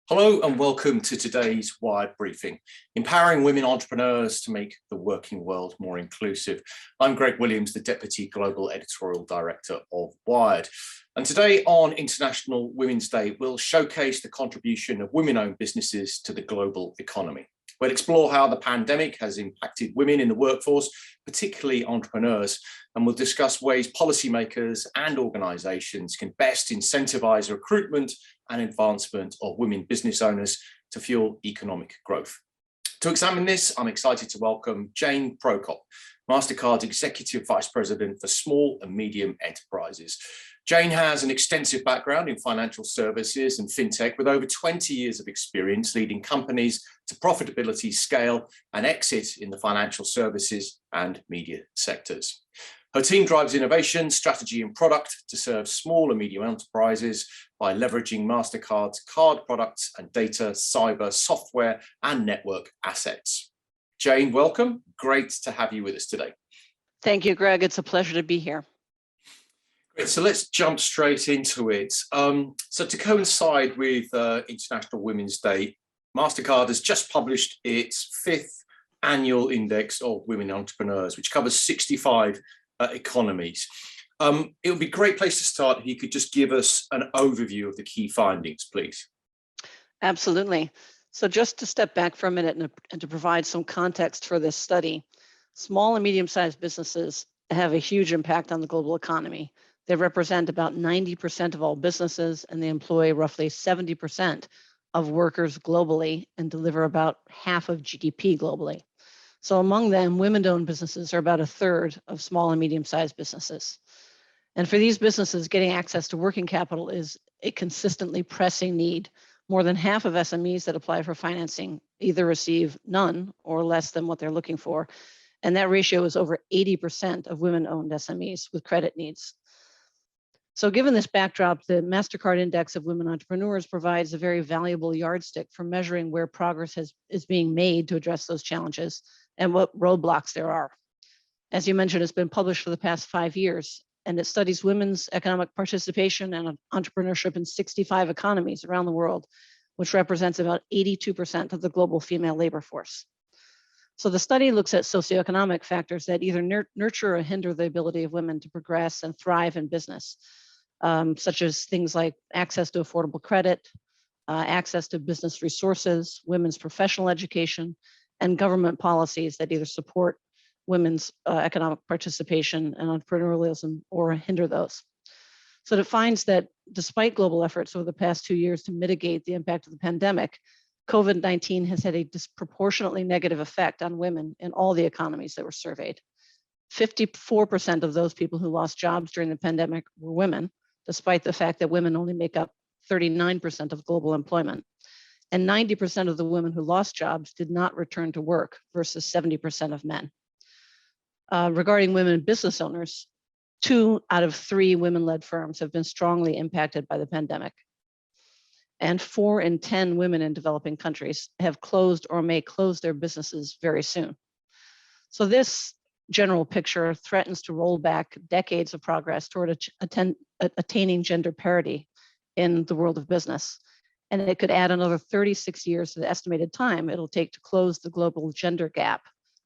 Hello and welcome to today's Wired Briefing, empowering women entrepreneurs to make the working world more inclusive. I'm Greg Williams, the Deputy Global Editorial Director of Wired. And today on International Women's Day, we'll showcase the contribution of women-owned businesses to the global economy. We'll explore how the pandemic has impacted women in the workforce, particularly entrepreneurs, and we'll discuss ways policymakers and organisations can best incentivise recruitment and advancement of women business owners to fuel economic growth. To examine this, I'm excited to welcome Jane Prokop, Mastercard's Executive Vice President for Small and Medium Enterprises. Jane has an extensive background in financial services and fintech with over 20 years of experience leading companies to profitability, scale and exit in the financial services and media sectors. Her team drives innovation, strategy and product to serve small and medium enterprises by leveraging Mastercard's card products and data, cyber, software and network assets. Jane, welcome. Great to have you with us today. Thank you, Greg. It's a pleasure to be here. Great. So let's jump straight into it. So to coincide with International Women's Day, Mastercard has just published its 5th annual index of women entrepreneurs, which covers 65 economies. It would be a great place to start if you could just give us an overview of the key findings, please. Absolutely. So just to step back for a minute and to provide some context for this study, small and medium-sized businesses have a huge impact on the global economy. They represent about 90% of all businesses, and they employ roughly 70% of workers globally and deliver about half of GDP globally. So among them, women-owned businesses are about a third of small and medium-sized businesses. And for these businesses, getting access to working capital is a consistently pressing need. More than half of SMEs that apply for financing either receive none or less than what they're looking for. And that ratio is over 80% of women-owned SMEs with credit needs. So given this backdrop, the Mastercard Index of Women Entrepreneurs provides a very valuable yardstick for measuring where progress is being made to address those challenges and what roadblocks there are. As you mentioned, it's been published for the past 5 years, and it studies women's economic participation and entrepreneurship in 65 economies around the world, which represents about 82% of the global female labor force. So the study looks at socioeconomic factors that either nurture or hinder the ability of women to progress and thrive in business, such as things like access to affordable credit, access to business resources, women's professional education, and government policies that either support women's economic participation and entrepreneurialism or hinder those. So it finds that despite global efforts over the past 2 years to mitigate the impact of the pandemic, COVID-19 has had a disproportionately negative effect on women in all the economies that were surveyed. 54% of those people who lost jobs during the pandemic were women, despite the fact that women only make up 39% of global employment. And 90% of the women who lost jobs did not return to work versus 70% of men. Regarding women business owners, 2 out of 3 women-led firms have been strongly impacted by the pandemic. And 4 in 10 women in developing countries have closed or may close their businesses very soon. So this general picture threatens to roll back decades of progress toward attaining gender parity in the world of business. And it could add another 36 years to the estimated time it'll take to close the global gender gap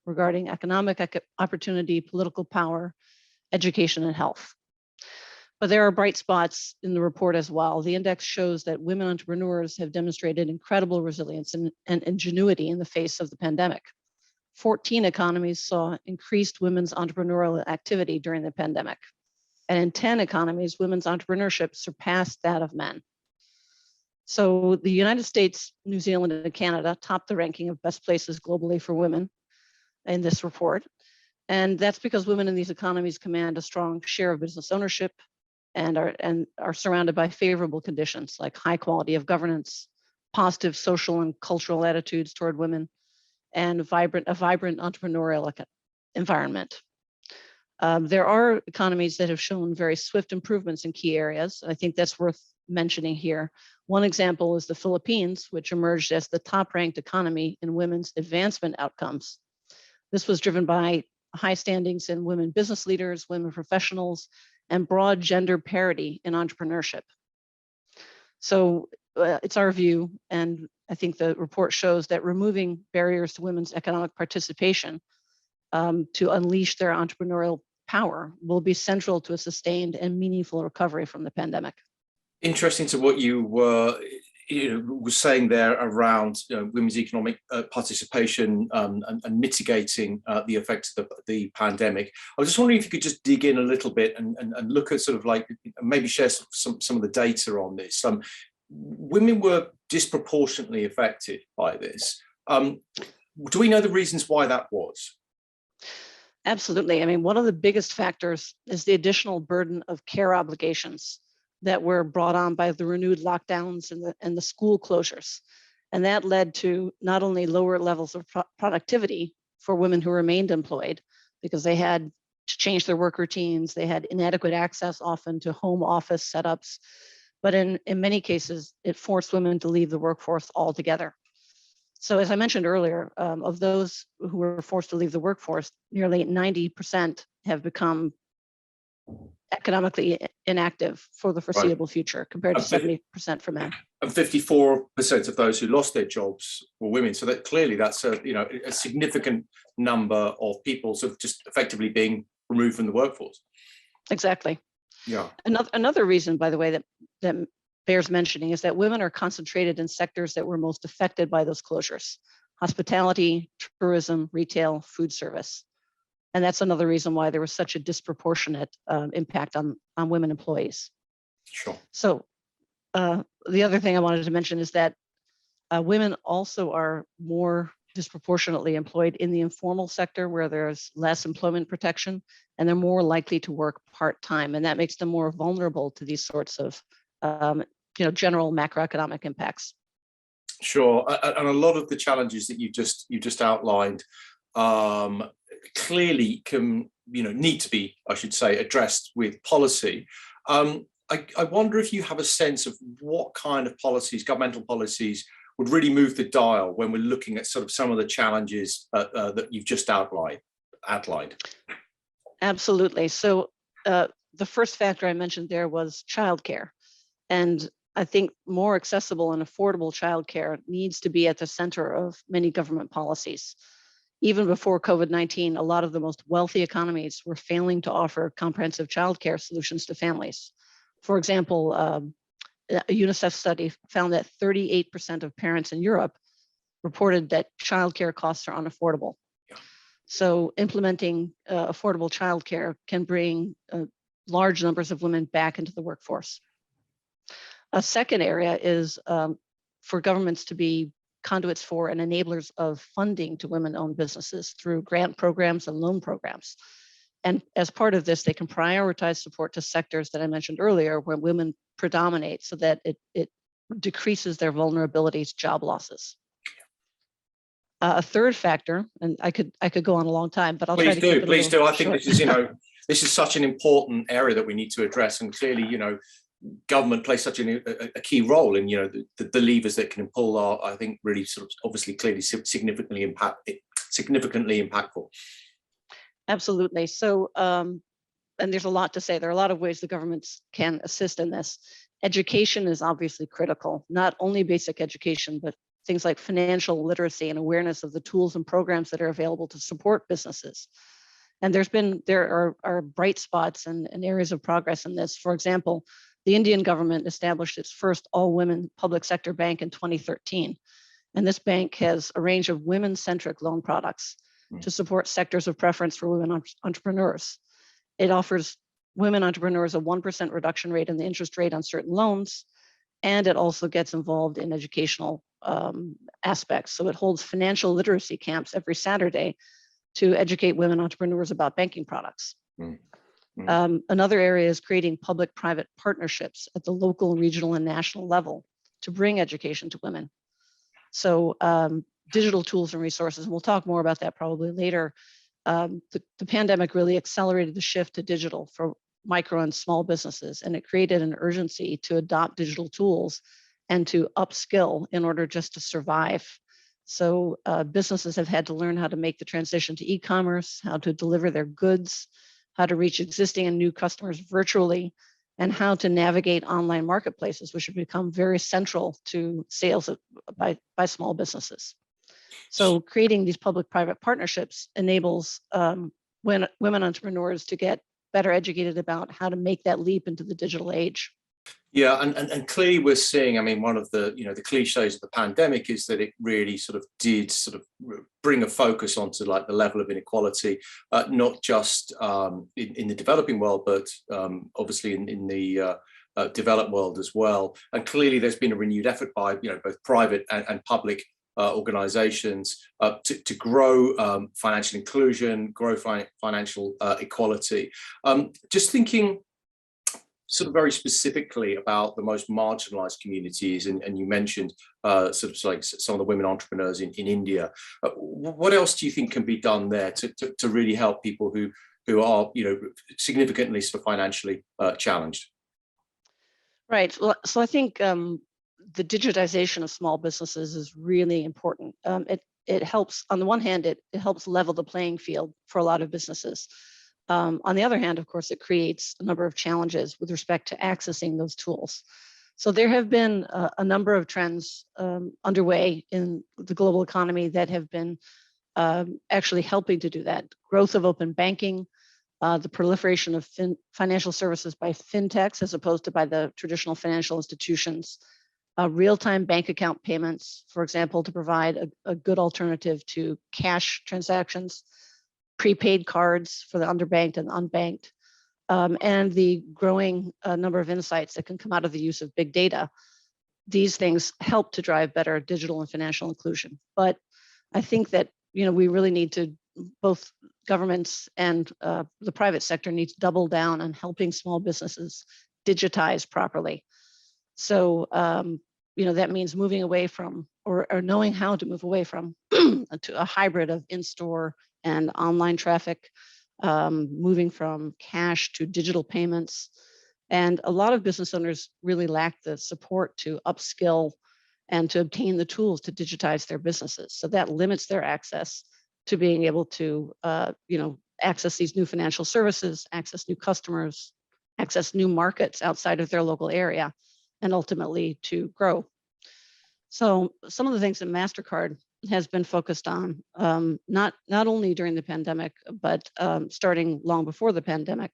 regarding economic opportunity, political power, education, and health. But there are bright spots in the report as well. The index shows that women entrepreneurs have demonstrated incredible resilience and ingenuity in the face of the pandemic. 14 economies saw increased women's entrepreneurial activity during the pandemic. And in 10 economies, women's entrepreneurship surpassed that of men. So the United States, New Zealand, and Canada topped the ranking of best places globally for women in this report. And that's because women in these economies command a strong share of business ownership and are surrounded by favorable conditions like high quality of governance, positive social and cultural attitudes toward women, and a vibrant entrepreneurial environment. There are economies that have shown very swift improvements in key areas. I think that's worth mentioning here. One example is the Philippines, which emerged as the top-ranked economy in women's advancement outcomes. This was driven by high standings in women business leaders, women professionals, and broad gender parity in entrepreneurship. So it's our view, and I think the report shows that removing barriers to women's economic participation to unleash their entrepreneurial power will be central to a sustained and meaningful recovery from the pandemic. Interesting to what you were saying there around women's economic participation and mitigating the effects of the pandemic. I was just wondering if you could just dig in a little bit and look at sort of like maybe share some of the data on this. Women were disproportionately affected by this. Do we know the reasons why that was? Absolutely. I mean, one of the biggest factors is the additional burden of care obligations that were brought on by the renewed lockdowns and the school closures. And that led to not only lower levels of productivity for women who remained employed, because they had to change their work routines, they had inadequate access often to home office setups, but in many cases, it forced women to leave the workforce altogether. So as I mentioned earlier, of those who were forced to leave the workforce, nearly 90% have become economically inactive for the foreseeable future, compared to 70% for men. And 54% of those who lost their jobs were women. So that clearly that's a significant number of people sort of just effectively being removed from the workforce. Exactly. Yeah. Another reason, by the way, that bears mentioning is that women are concentrated in sectors that were most affected by those closures: hospitality, tourism, retail, food service. And that's another reason why there was such a disproportionate impact on women employees. Sure. So the other thing I wanted to mention is that women also are more disproportionately employed in the informal sector, where there's less employment protection, and they're more likely to work part-time, and that makes them more vulnerable to these sorts of general macroeconomic impacts. Sure, and a lot of the challenges that you just outlined clearly need to be, I should say, addressed with policy. I wonder if you have a sense of what kind of policies, governmental policies, would really move the dial when we're looking at sort of some of the challenges that you've just outlined. Absolutely. So the first factor I mentioned there was childcare. And I think more accessible and affordable childcare needs to be at the center of many government policies. Even before COVID-19, a lot of the most wealthy economies were failing to offer comprehensive childcare solutions to families. For example, a UNICEF study found that 38% of parents in Europe reported that childcare costs are unaffordable. Yeah. So implementing affordable childcare can bring large numbers of women back into the workforce. A second area is for governments to be conduits for and enablers of funding to women-owned businesses through grant programs and loan programs. And as part of this, they can prioritize support to sectors that I mentioned earlier, where women predominate, so that it decreases their vulnerability to job losses. A third factor, and I could go on a long time, but I'll try to keep it Please do. I think short. this is, this is such an important area that we need to address, and clearly, government plays such a key role in, the levers that can pull are, I think, really sort of obviously clearly significantly impactful. Absolutely. So, and there's a lot to say. There are a lot of ways the governments can assist in this. Education is obviously critical, not only basic education, but things like financial literacy and awareness of the tools and programs that are available to support businesses. And there are bright spots and areas of progress in this. For example, the Indian government established its first all-women public sector bank in 2013. And this bank has a range of women-centric loan products to support sectors of preference for women entrepreneurs. It offers women entrepreneurs a 1% reduction rate in the interest rate on certain loans, and it also gets involved in educational aspects. So it holds financial literacy camps every Saturday to educate women entrepreneurs about banking products. Another area is creating public-private partnerships at the local, regional, and national level to bring education to women. So digital tools and resources, and we'll talk more about that probably later. The pandemic really accelerated the shift to digital for micro and small businesses, and it created an urgency to adopt digital tools and to upskill in order just to survive. So businesses have had to learn how to make the transition to e-commerce, how to deliver their goods, how to reach existing and new customers virtually, and how to navigate online marketplaces, which have become very central to sales by small businesses. So creating these public-private partnerships enables women entrepreneurs to get better educated about how to make that leap into the digital age. Yeah, and clearly we're seeing, I mean, one of the, the cliches of the pandemic is that it really sort of did sort of bring a focus onto like the level of inequality, not just in the developing world, but obviously in the developed world as well. And clearly there's been a renewed effort by, both private and public organizations to grow financial inclusion, grow financial equality. Just thinking sort of very specifically about the most marginalized communities, and you mentioned sort of like some of the women entrepreneurs in India. What else do you think can be done there to really help people who are significantly sort of financially challenged? Right. Well, so I think the digitization of small businesses is really important. It helps, on the one hand, it helps level the playing field for a lot of businesses. On the other hand, of course, it creates a number of challenges with respect to accessing those tools. So there have been a number of trends underway in the global economy that have been actually helping to do that. Growth of open banking, the proliferation of financial services by fintechs as opposed to by the traditional financial institutions, real-time bank account payments, for example, to provide a good alternative to cash transactions, prepaid cards for the underbanked and unbanked, and the growing number of insights that can come out of the use of big data. These things help to drive better digital and financial inclusion. But I think that we really need to, both governments and the private sector need to double down on helping small businesses digitize properly. So that means moving away from, or knowing how to move away from to a hybrid of in-store and online traffic, moving from cash to digital payments. And a lot of business owners really lack the support to upskill and to obtain the tools to digitize their businesses. So that limits their access to being able to, access these new financial services, access new customers, access new markets outside of their local area, and ultimately to grow. So some of the things that Mastercard has been focused on, not only during the pandemic, but starting long before the pandemic,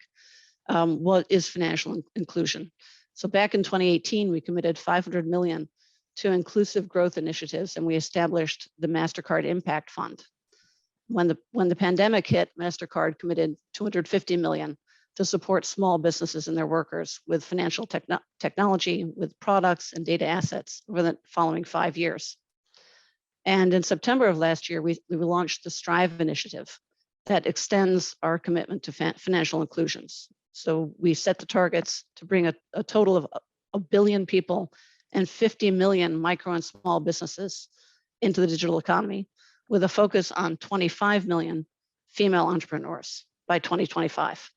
what is financial inclusion. So back in 2018, we committed $500 million to inclusive growth initiatives, and we established the Mastercard Impact Fund. When the pandemic hit, Mastercard committed $250 million to support small businesses and their workers with financial technology, with products and data assets over the following 5 years. And in September of last year, we launched the Strive initiative that extends our commitment to financial inclusions. So we set the targets to bring a total of 1 billion people and 50 million micro and small businesses into the digital economy, with a focus on 25 million female entrepreneurs by 2025.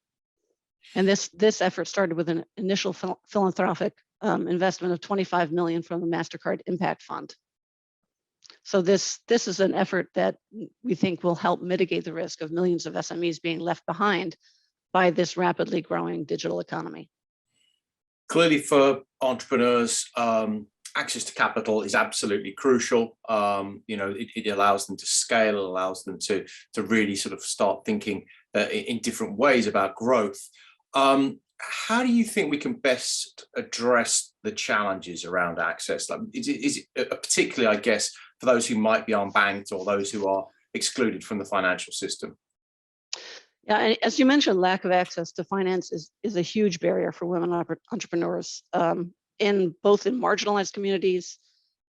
And this effort started with an initial philanthropic investment of 25 million from the Mastercard Impact Fund. So this is an effort that we think will help mitigate the risk of millions of SMEs being left behind by this rapidly growing digital economy. Clearly for entrepreneurs, access to capital is absolutely crucial. It allows them to scale, it allows them to really sort of start thinking in different ways about growth. How do you think we can best address the challenges around access? Like, is it particularly, I guess, for those who might be unbanked or those who are excluded from the financial system? Yeah, as you mentioned, lack of access to finance is a huge barrier for women entrepreneurs in both in marginalized communities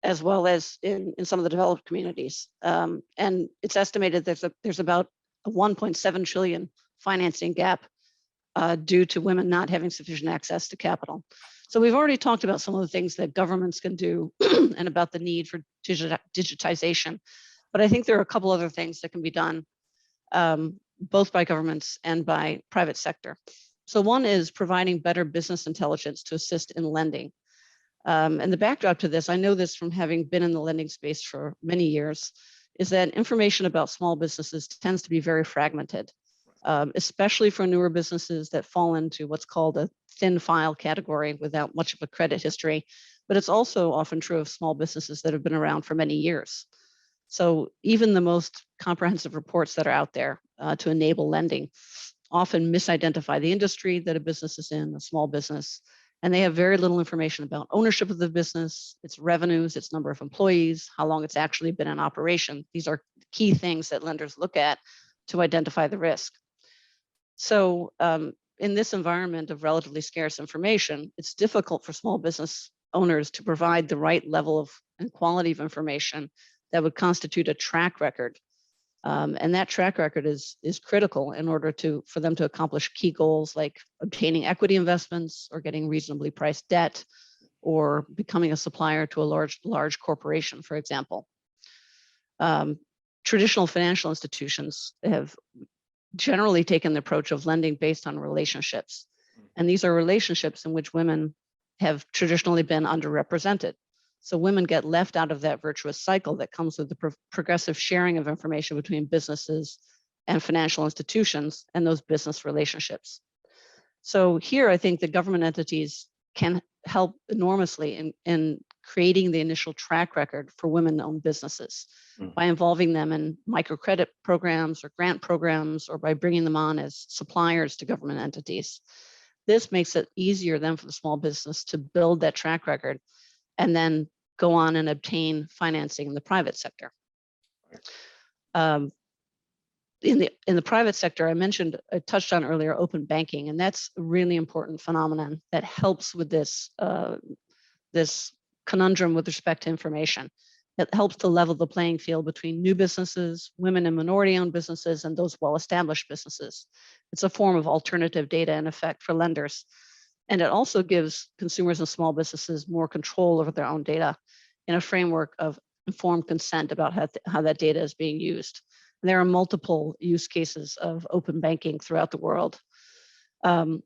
as well as in some of the developed communities. And it's estimated there's about a 1.7 trillion financing gap due to women not having sufficient access to capital. So we've already talked about some of the things that governments can do and about the need for digitization. But I think there are a couple other things that can be done both by governments and by private sector. So one is providing better business intelligence to assist in lending. And the backdrop to this, I know this from having been in the lending space for many years, is that information about small businesses tends to be very fragmented. especially for newer businesses that fall into what's called a thin file category without much of a credit history. But it's also often true of small businesses that have been around for many years. So even the most comprehensive reports that are out there to enable lending often misidentify the industry that a business is in, a small business, and they have very little information about ownership of the business, its revenues, its number of employees, how long it's actually been in operation. These are key things that lenders look at to identify the risk. So in this environment of relatively scarce information, it's difficult for small business owners to provide the right level of and quality of information that would constitute a track record. And that track record is critical in order for them to accomplish key goals like obtaining equity investments or getting reasonably priced debt or becoming a supplier to a large corporation, for example. Traditional financial institutions have generally taken the approach of lending based on relationships. And these are relationships in which women have traditionally been underrepresented. So women get left out of that virtuous cycle that comes with the progressive sharing of information between businesses and financial institutions and those business relationships. So here, I think the government entities can help enormously in creating the initial track record for women-owned businesses by involving them in microcredit programs or grant programs, or by bringing them on as suppliers to government entities. This makes it easier then for the small business to build that track record and then go on and obtain financing in the private sector. In the private sector, I touched on earlier open banking, and that's a really important phenomenon that helps with this conundrum with respect to information. It helps to level the playing field between new businesses, women and minority-owned businesses, and those well-established businesses. It's a form of alternative data in effect for lenders. And it also gives consumers and small businesses more control over their own data in a framework of informed consent about how that data is being used. And there are multiple use cases of open banking throughout the world. Now,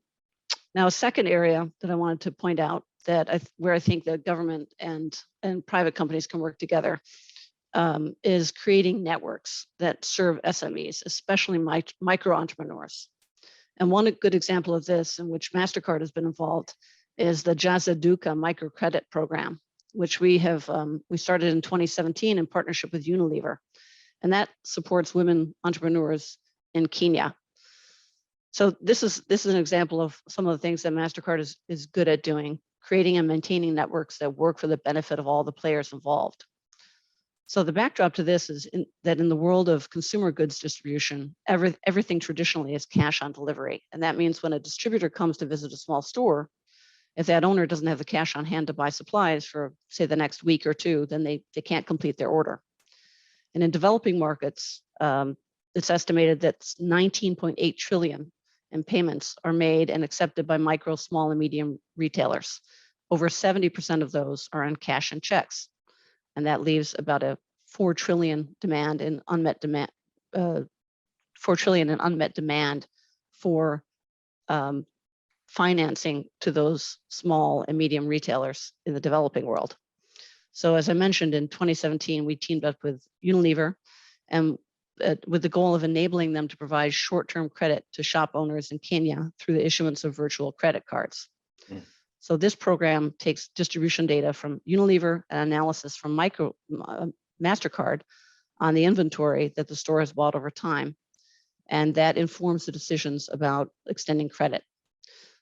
a second area that I wanted to point out where I think the government and private companies can work together is creating networks that serve SMEs, especially micro entrepreneurs. And one good example of this, in which Mastercard has been involved, is the Jazaduka microcredit program, which we started in 2017 in partnership with Unilever, and that supports women entrepreneurs in Kenya. So this is an example of some of the things that Mastercard is good at doing, creating and maintaining networks that work for the benefit of all the players involved. So the backdrop to this is that in the world of consumer goods distribution, everything traditionally is cash on delivery. And that means when a distributor comes to visit a small store, if that owner doesn't have the cash on hand to buy supplies for, say, the next week or two, then they can't complete their order. And in developing markets, it's estimated that 19.8 trillion in payments are made and accepted by micro, small, and medium retailers. Over 70% of those are in cash and checks. And that leaves about a 4 trillion in unmet demand for financing to those small and medium retailers in the developing world. So as I mentioned, in 2017, we teamed up with Unilever and with the goal of enabling them to provide short-term credit to shop owners in Kenya through the issuance of virtual credit cards. So this program takes distribution data from Unilever and analysis from Mastercard on the inventory that the store has bought over time. And that informs the decisions about extending credit.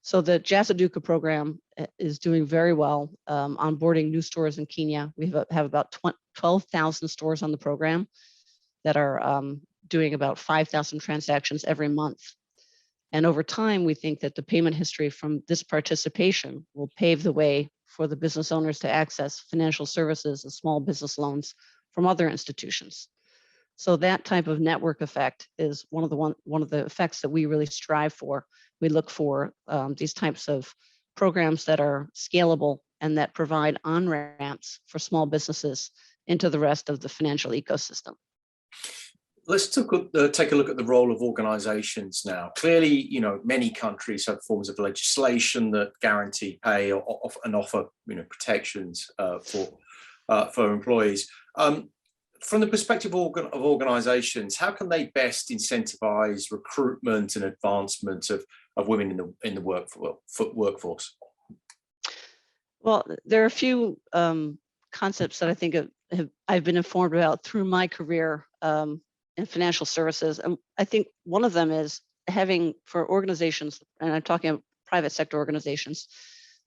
So the Jazaduka program is doing very well, onboarding new stores in Kenya. We have about 12,000 stores on the program that are doing about 5,000 transactions every month. And over time, we think that the payment history from this participation will pave the way for the business owners to access financial services and small business loans from other institutions. So that type of network effect is one of the effects that we really strive for. We look for these types of programs that are scalable and that provide on-ramps for small businesses into the rest of the financial ecosystem. Let's take a look at the role of organizations now. Clearly, many countries have forms of legislation that guarantee pay and offer, protections for employees. from the perspective of organisations, how can they best incentivise recruitment and advancement of women in the workforce? Well, there are a few concepts that I think I've been informed about through my career in financial services. And I think one of them is having, for organizations, and I'm talking about private sector organizations,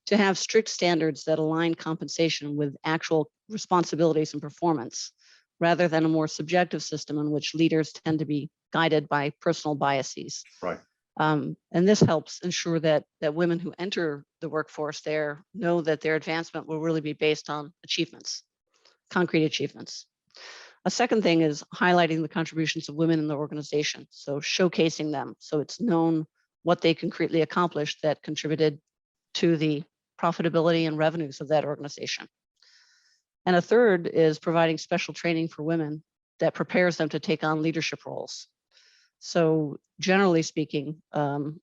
to have strict standards that align compensation with actual responsibilities and performance, rather than a more subjective system in which leaders tend to be guided by personal biases. Right. And this helps ensure that women who enter the workforce there know that their advancement will really be based on achievements, concrete achievements. A second thing is highlighting the contributions of women in the organization. So showcasing them so it's known what they concretely accomplished that contributed to the profitability and revenues of that organization. And a third is providing special training for women that prepares them to take on leadership roles. So generally speaking, one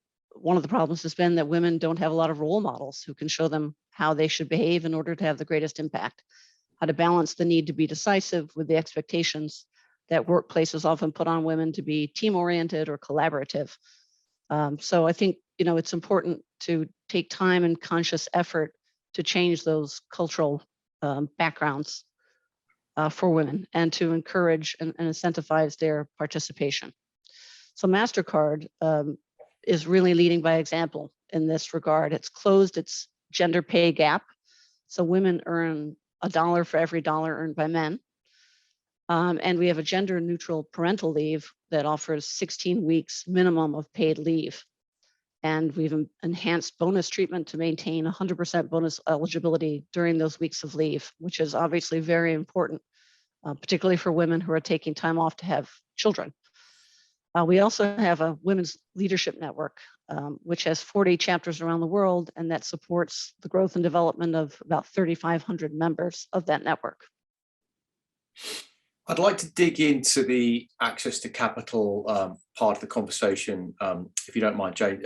of the problems has been that women don't have a lot of role models who can show them how they should behave in order to have the greatest impact, how to balance the need to be decisive with the expectations that workplaces often put on women to be team-oriented or collaborative. So I think, it's important to take time and conscious effort to change those cultural backgrounds for women and to encourage and incentivize their participation. So Mastercard is really leading by example in this regard. It's closed its gender pay gap. So women earn $1 for every dollar earned by men. And we have a gender neutral parental leave that offers 16 weeks minimum of paid leave. And we've enhanced bonus treatment to maintain 100% bonus eligibility during those weeks of leave, which is obviously very important, particularly for women who are taking time off to have children. We also have a women's leadership network, which has 40 chapters around the world, and that supports the growth and development of about 3,500 members of that network. I'd like to dig into the access to capital part of the conversation, if you don't mind, Jane.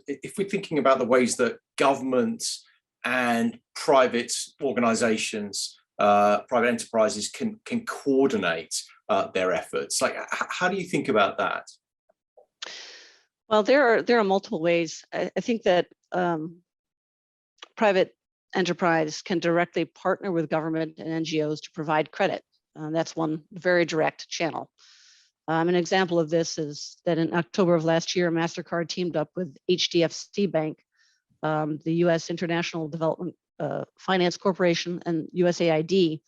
If we're thinking about the ways that governments and private organisations, private enterprises can coordinate their efforts, like how do you think about that? Well, there are multiple ways. I think that private enterprise can directly partner with government and NGOs to provide credit. That's one very direct channel. An example of this is that in October of last year, Mastercard teamed up with HDFC Bank, the U.S. International Development Finance Corporation, and USAID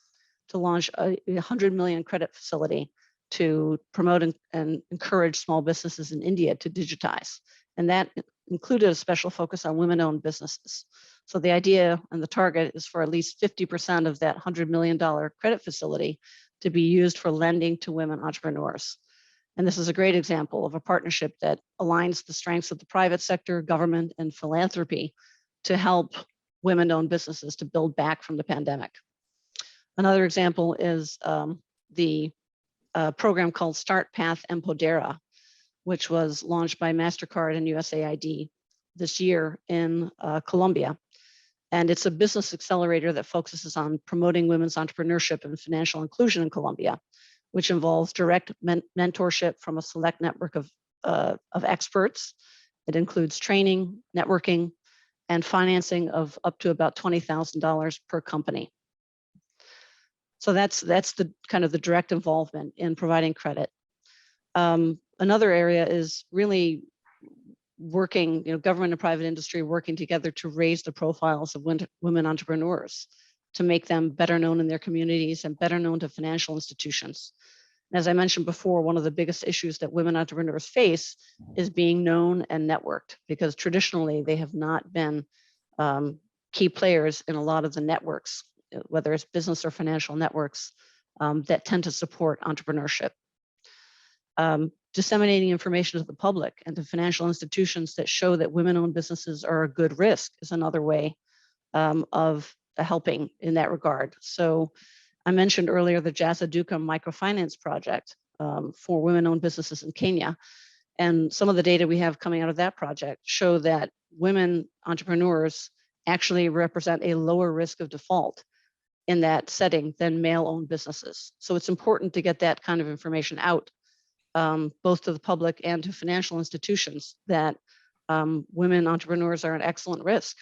to launch a 100 million credit facility to promote and encourage small businesses in India to digitize. And that included a special focus on women-owned businesses. So the idea and the target is for at least 50% of that $100 million credit facility to be used for lending to women entrepreneurs. And this is a great example of a partnership that aligns the strengths of the private sector, government, and philanthropy to help women-owned businesses to build back from the pandemic. Another example is the program called Start Path Empodera, which was launched by Mastercard and USAID this year in Colombia. And it's a business accelerator that focuses on promoting women's entrepreneurship and financial inclusion in Colombia, which involves direct mentorship from a select network of experts. It includes training, networking, and financing of up to about $20,000 per company. So that's the kind of the direct involvement in providing credit. Another area is really working, government and private industry working together to raise the profiles of women entrepreneurs, to make them better known in their communities and better known to financial institutions. And as I mentioned before, one of the biggest issues that women entrepreneurs face is being known and networked, because traditionally they have not been key players in a lot of the networks, whether it's business or financial networks that tend to support entrepreneurship. Disseminating information to the public and to financial institutions that show that women-owned businesses are a good risk is another way of helping in that regard. So I mentioned earlier the Jazaduka microfinance project for women-owned businesses in Kenya. And some of the data we have coming out of that project show that women entrepreneurs actually represent a lower risk of default in that setting than male-owned businesses. So it's important to get that kind of information out, both to the public and to financial institutions, that women entrepreneurs are an excellent risk.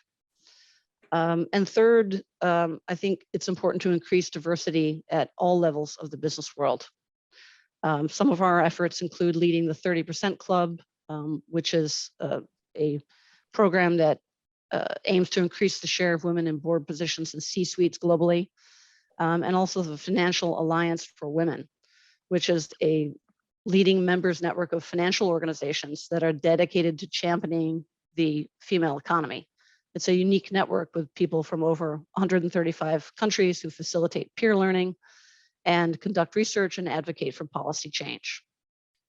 And third, I think it's important to increase diversity at all levels of the business world. Some of our efforts include leading the 30% Club, which is a program that aims to increase the share of women in board positions and C-suites globally, and also the Financial Alliance for Women, which is a leading members network of financial organizations that are dedicated to championing the female economy. It's a unique network with people from over 135 countries who facilitate peer learning and conduct research and advocate for policy change.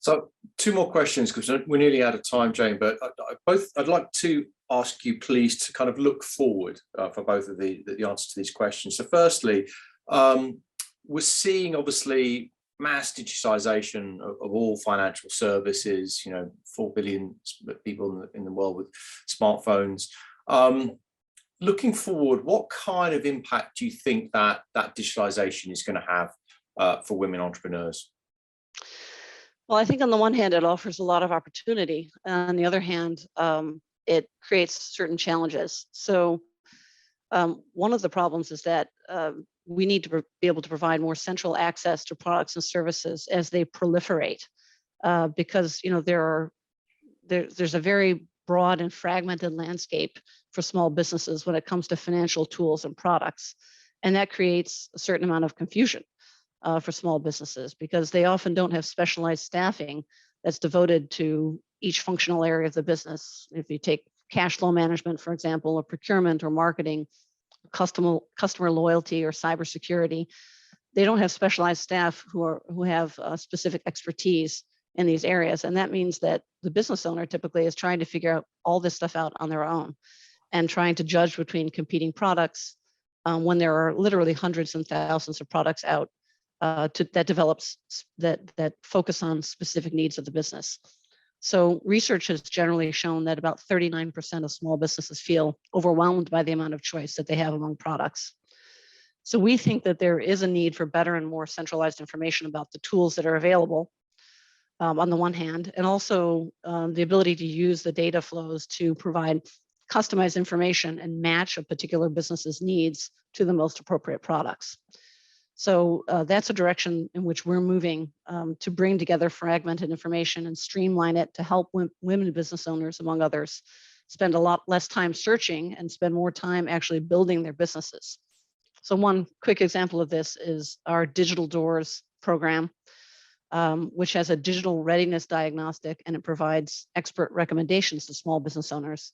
So 2 more questions, because we're nearly out of time, Jane, but I'd like to ask you please to kind of look forward for both of the answers to these questions. So firstly, we're seeing obviously mass digitization of all financial services, 4 billion people in the world with smartphones. Looking forward, what kind of impact do you think that digitalization is going to have for women entrepreneurs? Well, I think on the one hand, it offers a lot of opportunity. On the other hand, it creates certain challenges. So one of the problems is that we need to be able to provide more central access to products and services as they proliferate, because there's a very broad and fragmented landscape for small businesses when it comes to financial tools and products, and that creates a certain amount of confusion for small businesses, because they often don't have specialized staffing that's devoted to each functional area of the business. If you take cash flow management, for example, or procurement or marketing, customer loyalty or cybersecurity, they don't have specialized staff who have specific expertise in these areas. And that means that the business owner typically is trying to figure out all this stuff out on their own and trying to judge between competing products when there are literally hundreds and thousands of products out that focus on specific needs of the business. So research has generally shown that about 39% of small businesses feel overwhelmed by the amount of choice that they have among products. So we think that there is a need for better and more centralized information about the tools that are available on the one hand, and also the ability to use the data flows to provide customized information and match a particular business's needs to the most appropriate products. So that's a direction in which we're moving, to bring together fragmented information and streamline it to help women business owners, among others, spend a lot less time searching and spend more time actually building their businesses. So one quick example of this is our Digital Doors program, which has a digital readiness diagnostic, and it provides expert recommendations to small business owners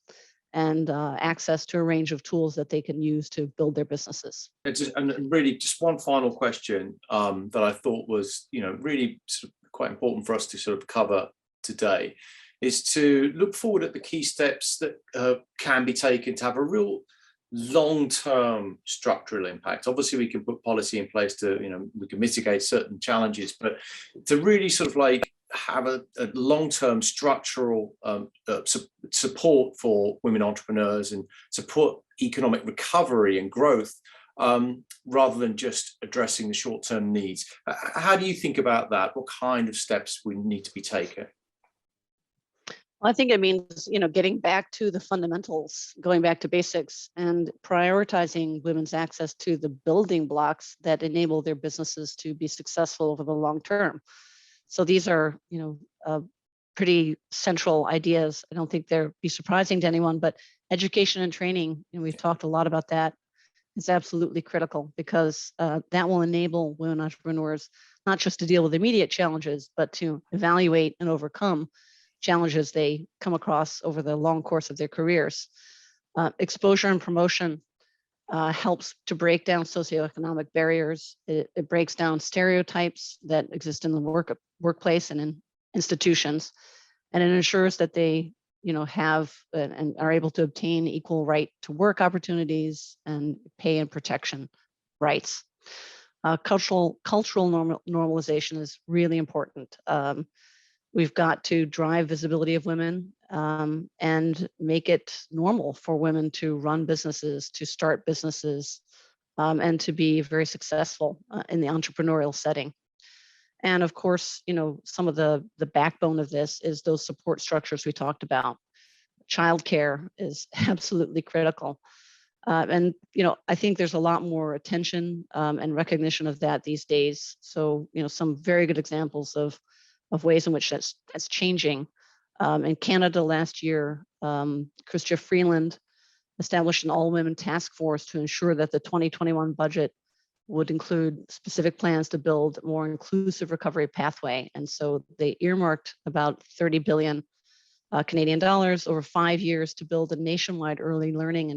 and access to a range of tools that they can use to build their businesses. And really, just one final question that I thought was, really sort of quite important for us to sort of cover today, is to look forward at the key steps that can be taken to have a real long-term structural impact. Obviously, we can put policy in place to, we can mitigate certain challenges, but to really sort of like have a long-term structural support for women entrepreneurs and support economic recovery and growth, rather than just addressing the short-term needs. How do you think about that? What kind of steps we need to be taken? Well, I think it means, getting back to the fundamentals, going back to basics, and prioritizing women's access to the building blocks that enable their businesses to be successful over the long term. So these are, pretty central ideas. I don't think they'll be surprising to anyone, but education and training, and we've talked a lot about that, is absolutely critical, because that will enable women entrepreneurs not just to deal with immediate challenges, but to evaluate and overcome challenges they come across over the long course of their careers. Exposure and promotion helps to break down socioeconomic barriers. It breaks down stereotypes that exist in the workplace and in institutions, and it ensures that they have and are able to obtain equal right to work opportunities and pay and protection rights. Cultural normalization is really important. We've got to drive visibility of women and make it normal for women to run businesses, to start businesses, and to be very successful in the entrepreneurial setting. And of course, some of the backbone of this is those support structures we talked about. Childcare is absolutely critical. And I think there's a lot more attention and recognition of that these days. So, some very good examples of ways in which that's changing. In Canada last year, Chrystia Freeland established an all-women task force to ensure that the 2021 budget would include specific plans to build a more inclusive recovery pathway. And so they earmarked about 30 billion Canadian dollars over 5 years to build a nationwide early learning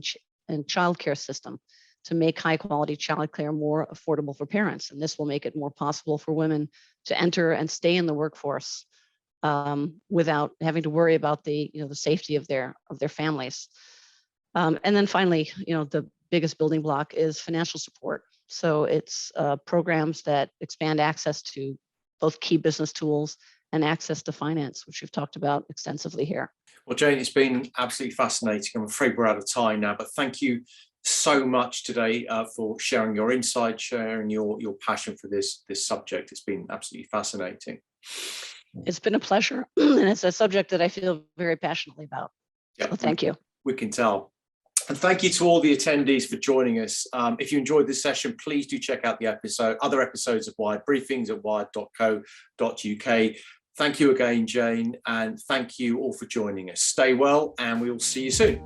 and childcare system to make high quality childcare more affordable for parents. And this will make it more possible for women to enter and stay in the workforce without having to worry about the safety of their families. And then finally, the biggest building block is financial support. So it's programs that expand access to both key business tools and access to finance, which we've talked about extensively here. Well, Jane, it's been absolutely fascinating. I'm afraid we're out of time now, but thank you so much today for sharing your insights, sharing your passion for this subject. It's been absolutely fascinating. It's been a pleasure, and it's a subject that I feel very passionately about. Yeah, so thank you. We can tell. And thank you to all the attendees for joining us. If you enjoyed this session, please do check out the other episodes of Wired Briefings at wired.co.uk. Thank you again, Jane, and thank you all for joining us. Stay well, and we will see you soon.